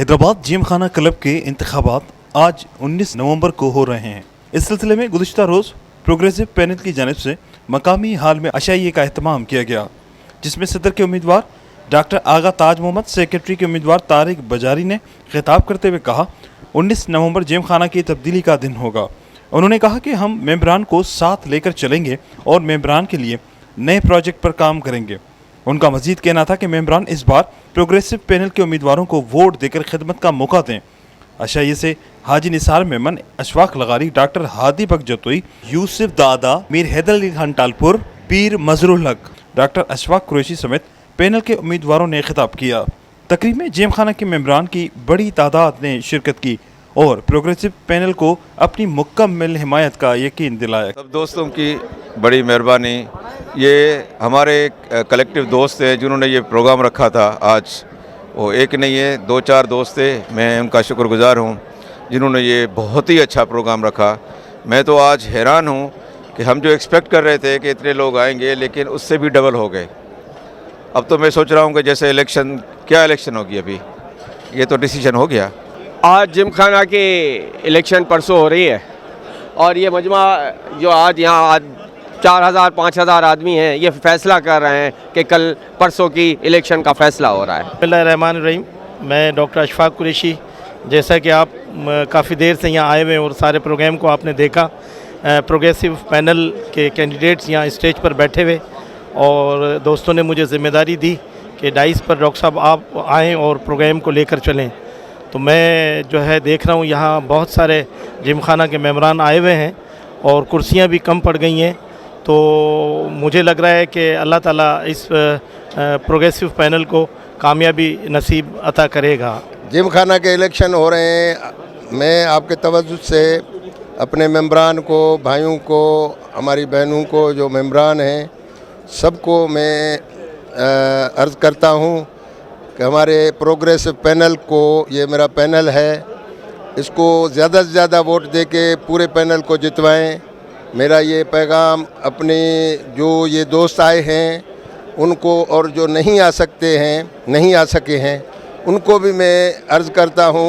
Hyderabad gym खाना club के इंतखाबात आज 19 नवंबर को हो रहे हैं। इस सिलसिले में गुज़िश्ता रोज़ प्रोग्रेसिव पैनल की जानिब से मकामी हाल में अशाइये का अहतमाम किया गया, जिसमें सदर के उम्मीदवार डॉक्टर आगा ताज मोहम्मद, सेक्रेटरी के उम्मीदवार तारिक बजारी ने खिताब करते हुए कहा, 19 नवंबर जिम खाना की तब्दीली का दिन होगा। उन्होंने कहा कि हम मेंबरान को साथ लेकर चलेंगे और मेंबरान के लिए नए प्रोजेक्ट पर काम करेंगे। उनका मजीद कहना था कि मेंबरान इस बार प्रोग्रेसिव पैनल के उम्मीदवारों को वोट देकर खिदमत का मौका दें। अशाइये से हाजी निसार मेमन, अशफाक लगारी, डॉक्टर हादी बक जतोई, यूसुफ दादा, मीर हैदर अली खान टालपुर, पीर मजरुल हक, डॉक्टर अशफाक कुरैशी समेत पैनल के उम्मीदवारों ने खिताब किया। तकरीब में जिम खाना के मेंबरान की बड़ी तादाद ने शिरकत की और प्रोग्रेसिव पैनल को अपनी मुकम्मल हिमायत का यकीन दिलाया। सब दोस्तों की बड़ी मेहरबानी, ये हमारे कलेक्टिव दोस्त हैं जिन्होंने ये प्रोग्राम रखा था। आज वो एक नहीं है, 2-4 दोस्त थे, मैं उनका शुक्रगुजार हूँ जिन्होंने ये बहुत ही अच्छा प्रोग्राम रखा। मैं तो आज हैरान हूँ कि हम जो एक्सपेक्ट कर रहे थे कि इतने लोग आएंगे, लेकिन उससे भी डबल हो गए। अब तो मैं सोच रहा हूँ कि जैसे क्या इलेक्शन होगी, अभी ये तो डिसीजन हो गया। आज जिम खाना की इलेक्शन परसों हो रही है और ये मजमा जो आज यहाँ आज 4,000-5,000 आदमी हैं, ये फैसला कर रहे हैं कि कल परसों की इलेक्शन का फैसला हो रहा है। बिस्मिल्लाहिर्रहमानिर्रहीम। मैं डॉक्टर अशफाक कुरैशी, जैसा कि आप काफ़ी देर से यहाँ आए हुए और सारे प्रोग्राम को आपने देखा, प्रोग्रेसिव पैनल के कैंडिडेट्स यहाँ स्टेज पर बैठे हुए और दोस्तों ने मुझे ज़िम्मेदारी दी कि डाइस पर डॉक्टर साहब आप आएँ और प्रोग्राम को लेकर चलें। तो मैं जो है देख रहा हूँ यहाँ बहुत सारे जिम खाना के मेंबरान आए हुए हैं और कुर्सियाँ भी कम पड़ गई हैं। तो मुझे लग रहा है कि अल्लाह ताला इस प्रोग्रेसिव पैनल को कामयाबी नसीब अता करेगा। जिम खाना के इलेक्शन हो रहे हैं। मैं आपके तवज्जुह से अपने मेंबरान को, भाइयों को, हमारी बहनों को जो मेंबरान हैं, सबको मैं अर्ज़ करता हूँ कि हमारे प्रोग्रेसिव पैनल को, ये मेरा पैनल है, इसको ज़्यादा से ज़्यादा वोट दे के पूरे पैनल को जितवाएं। मेरा ये पैगाम अपने जो ये दोस्त आए हैं उनको और जो नहीं आ सके हैं उनको भी मैं अर्ज़ करता हूँ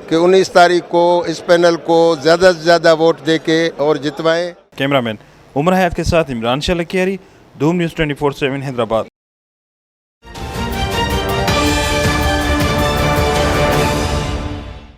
कि 19 तारीख को इस पैनल को ज़्यादा से ज़्यादा वोट दे के और जितवाएं। कैमरामैन उमर हयात के साथ इमरान शाह लकियारी, धूम न्यूज़ 24/7 हैदराबाद।